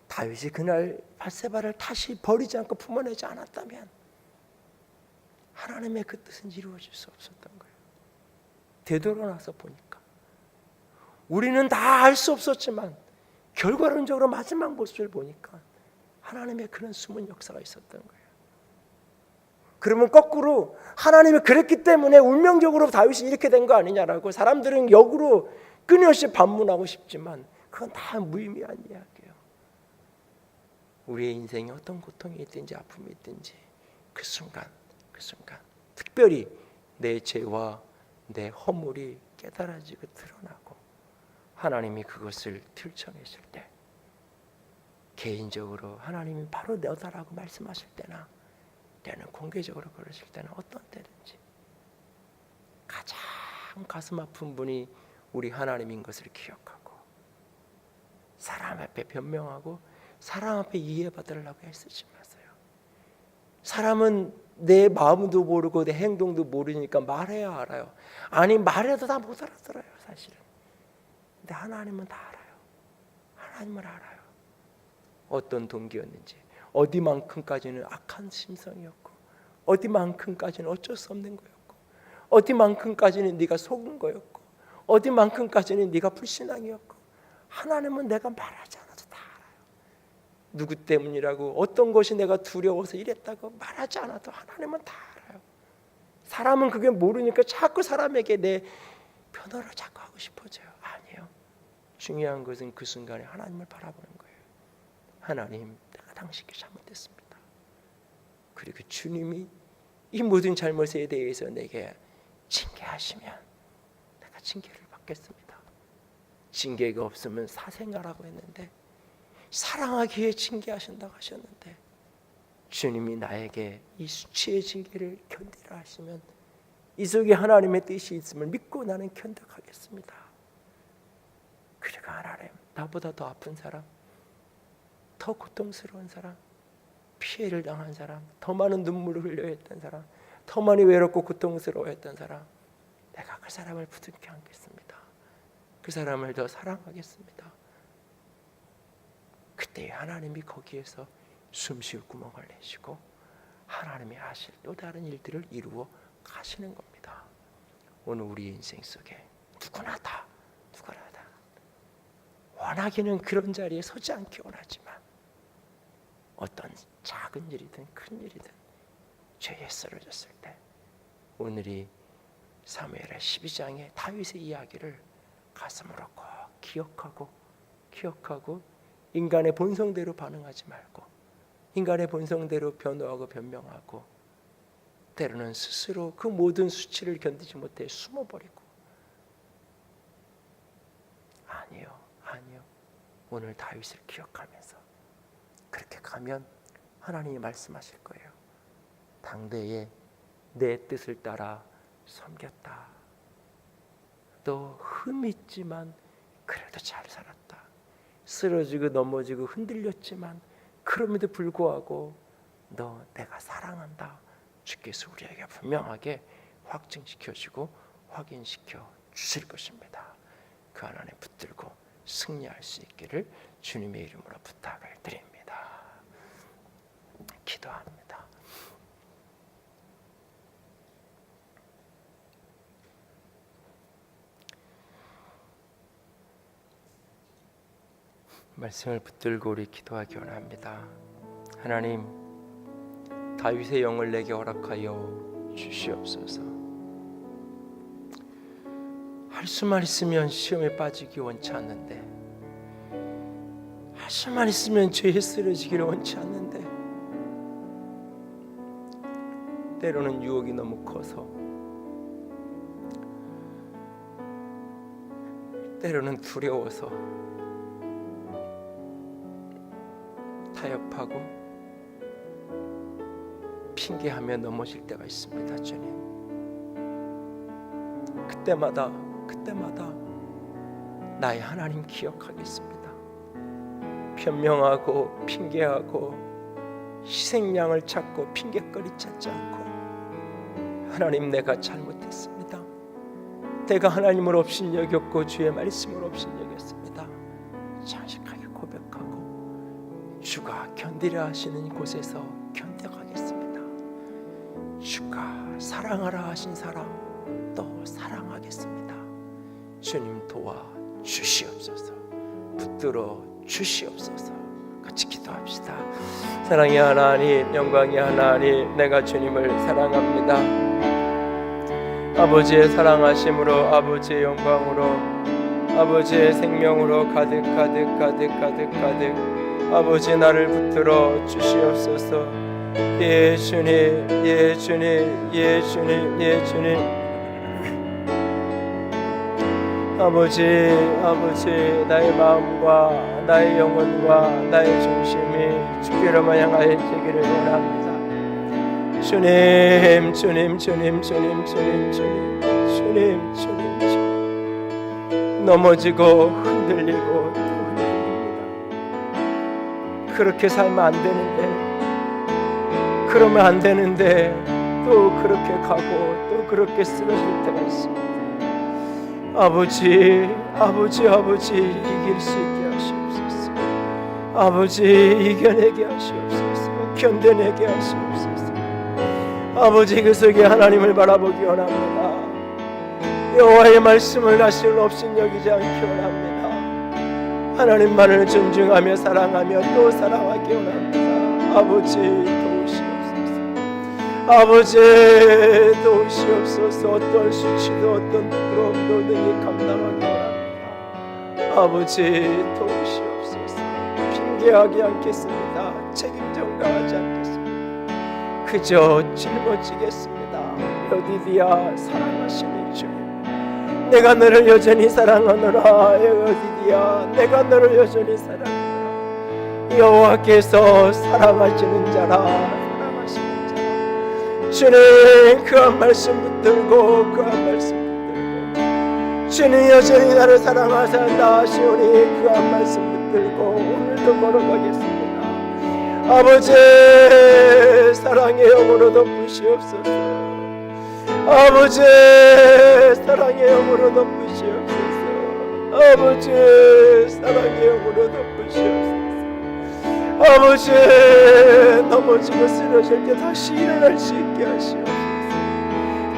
다윗이 그날 밧세바를 다시 버리지 않고 품어내지 않았다면 하나님의 그 뜻은 이루어질 수 없었던 거예요. 되돌아나서 보니까 우리는 다 알 수 없었지만 결과론적으로 마지막 모습을 보니까 하나님의 그런 숨은 역사가 있었던 거예요. 그러면 거꾸로 하나님이 그랬기 때문에 운명적으로 다윗이 이렇게 된 거 아니냐라고 사람들은 역으로 끊임없이 반문하고 싶지만 그건 다 무의미한 이야기예요. 우리의 인생에 어떤 고통이 있든지 아픔이 있든지 그 순간 특별히 내 죄와 내 허물이 깨달아지고 드러나고 하나님이 그것을 들춰내실 때 개인적으로 하나님이 바로 너다라고 말씀하실 때나 때는 공개적으로 그러실 때는 어떤 때든지 가장 가슴 아픈 분이 우리 하나님인 것을 기억하고 사람 앞에 변명하고 사람 앞에 이해받으려고 애쓰지 마세요. 사람은 내 마음도 모르고 내 행동도 모르니까 말해야 알아요. 아니 말해도 다 못 알아들어요 사실은. 근데 하나님은 다 알아요. 하나님은 알아요. 어떤 동기였는지, 어디만큼까지는 악한 심성이었고, 어디만큼까지는 어쩔 수 없는 거였고, 어디만큼까지는 네가 속은 거였고, 어디만큼까지는 네가 불신앙이었고, 하나님은 내가 말하지 않아도 다 알아요. 누구 때문이라고, 어떤 것이 내가 두려워서 이랬다고 말하지 않아도 하나님은 다 알아요. 사람은 그게 모르니까 자꾸 사람에게 내 변호를 자꾸 하고 싶어져요. 아니에요. 중요한 것은 그 순간에 하나님을 바라보는 거예요. 하나님, 내가 당신께 잘못했습니다. 그리고 주님이 이 모든 잘못에 대해서 내게 징계하시면 내가 징계를 받겠습니다. 징계가 없으면 사생아라고 했는데 사랑하기에 징계하신다고 하셨는데 주님이 나에게 이 수치의 징계를 견디라 하시면 이 속에 하나님의 뜻이 있음을 믿고 나는 견뎌가겠습니다. 그리고 하나님, 나보다 더 아픈 사람, 더 고통스러운 사람, 피해를 당한 사람, 더 많은 눈물을 흘려야 했던 사람, 더 많이 외롭고 고통스러워했던 사람, 내가 그 사람을 부둥켜 안겠습니다. 그 사람을 더 사랑하겠습니다. 그때 하나님이 거기에서 숨쉴 구멍을 내시고 하나님이 하실 또 다른 일들을 이루어 가시는 겁니다. 오늘 우리 인생 속에 누구나 다 원하기는 그런 자리에 서지 않기 원하지만 어떤 작은 일이든 큰 일이든 죄에 쓰러졌을 때 오늘이 사무엘의 12장의 다윗의 이야기를 가슴으로 꼭 기억하고 인간의 본성대로 반응하지 말고 인간의 본성대로 변호하고 변명하고 때로는 스스로 그 모든 수치를 견디지 못해 숨어버리고 아니요. 오늘 다윗을 기억하면서 그렇게 가면 하나님이 말씀하실 거예요. 당대에 내 뜻을 따라 섬겼다. 너 흠이 있지만 그래도 잘 살았다. 쓰러지고 넘어지고 흔들렸지만 그럼에도 불구하고 너 내가 사랑한다. 주께서 우리에게 분명하게 확증시켜주고 확인시켜 주실 것입니다. 그 안 안에 붙들고 승리할 수 있기를 주님의 이름으로 부탁을 드립니다. 기도합니다. 말씀을 붙들고 우리 기도하기 원합니다. 하나님, 다윗의 영을 내게 허락하여 주시옵소서. 할 수만 있으면 시험에 빠지기 원치 않는데, 할 수만 있으면 죄에 쓰러지기를 원치 않는데, 때로는 유혹이 너무 커서, 때로는 두려워서 타협하고 핑계하며 넘어질 때가 있습니다. 주님, 그때마다 나의 하나님 기억하겠습니다. 변명하고 핑계하고 희생양을 찾고 핑계거리 찾지 않고 하나님, 내가 잘못했습니다. 내가 하나님을 업신여겼고 주의 말씀을 업신여겼습니다. 장식하게 고백하고 주가 견디려 하시는 곳에서 견뎌가겠습니다. 주가 사랑하라 하신 사람 또 사랑하겠습니다. 주님 도와 주시옵소서. 붙들어 주시옵소서. 같이 기도합시다. 사랑의 하나님, 영광의 하나님, 내가 주님을 사랑합니다. 아버지의 사랑하심으로, 아버지의 영광으로, 아버지의 생명으로 가득 아버지 나를 붙들어 주시옵소서. 예 주님, 예 주님, 예 주님, 예 주님. 아버지 나의 마음과 나의 영혼과 나의 중심이 주께로만 향하여 되기를 원합니다. 주님 넘어지고 흔들리고 또 흔들립니다. 그렇게 살면 안 되는데, 그러면 안 되는데 또 그렇게 가고 또 그렇게 쓰러질 때가 있습니다. 아버지 이길 수 있게 하시옵소서. 아버지 이겨내게 하시옵소서. 견뎌내게 하시옵소서. 아버지 그 속에 하나님을 바라보기 원합니다. 여호와의 말씀을 나실 업신여기지 않기 원합니다. 하나님만을 존중하며 사랑하며 또 사랑하기 원합니다. 아버지 아버지 도우시옵소서. 어떤 수치도 어떤 부끄러움도 능히 감당하기 원합니다. 아버지 도우시옵소서. 핑계하지 않겠습니다. 책임 전가하지 않겠습니다. 그저 짊어지겠습니다. 여디디야 사랑하시는 주님, 내가 너를 여전히 사랑하노라. 여디디야 내가 너를 여전히 사랑하노라. 여호와께서 사랑하시는 자라. 주님 그한 말씀 붙들고 주님 여전히 나를 사랑하신다 하시오니 그한 말씀 붙들고 오늘도 걸어가겠습니다. 아버지 사랑의 영으로 덮으시옵소서. 아버지 사랑의 영으로 덮으시옵소서. 아버지 사랑의 영으로 덮으시옵소서. 아버지 넘어지고 쓰러질 때 다시 일어날 수 있게 하시옵소서.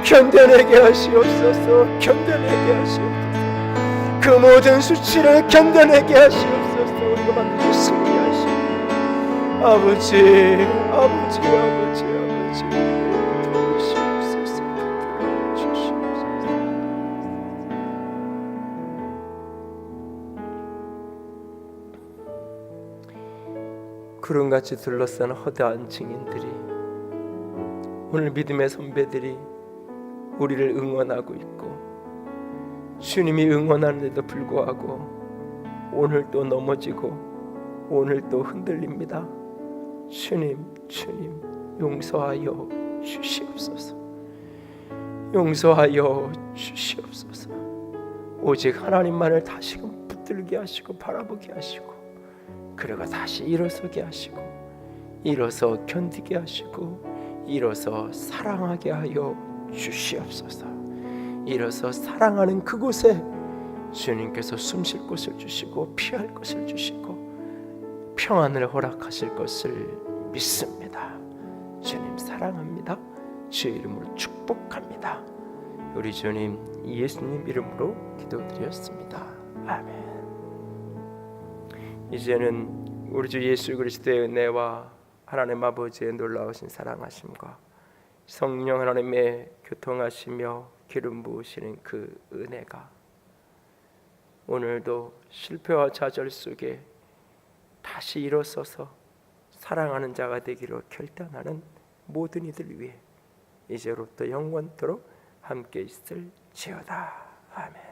견뎌내게 하시옵소서. 견뎌내게 하시옵소서. 그 모든 수치를 견뎌내게 하시옵소서. 우리가 반드시 승리하시옵소서. 아버지 구름같이 둘러싼 허다한 증인들이, 오늘 믿음의 선배들이 우리를 응원하고 있고, 주님이 응원하는데도 불구하고 오늘 또 넘어지고 오늘 또 흔들립니다. 주님 용서하여 주시옵소서. 용서하여 주시옵소서. 오직 하나님만을 다시금 붙들게 하시고 바라보게 하시고, 그래가 다시 일어서게 하시고, 일어서 견디게 하시고, 일어서 사랑하게 하여 주시옵소서. 일어서 사랑하는 그곳에 주님께서 숨쉴 곳을 주시고 피할 것을 주시고 평안을 허락하실 것을 믿습니다. 주님 사랑합니다. 주의 이름으로 축복합니다. 우리 주님 예수님 이름으로 기도드렸습니다. 아멘. 이제는 우리 주 예수 그리스도의 은혜와 하나님 아버지의 놀라우신 사랑하심과 성령 하나님의 교통하시며 기름 부으시는 그 은혜가 오늘도 실패와 좌절 속에 다시 일어서서 사랑하는 자가 되기로 결단하는 모든 이들 위해 이제로부터 영원토록 함께 있을지어다. 아멘.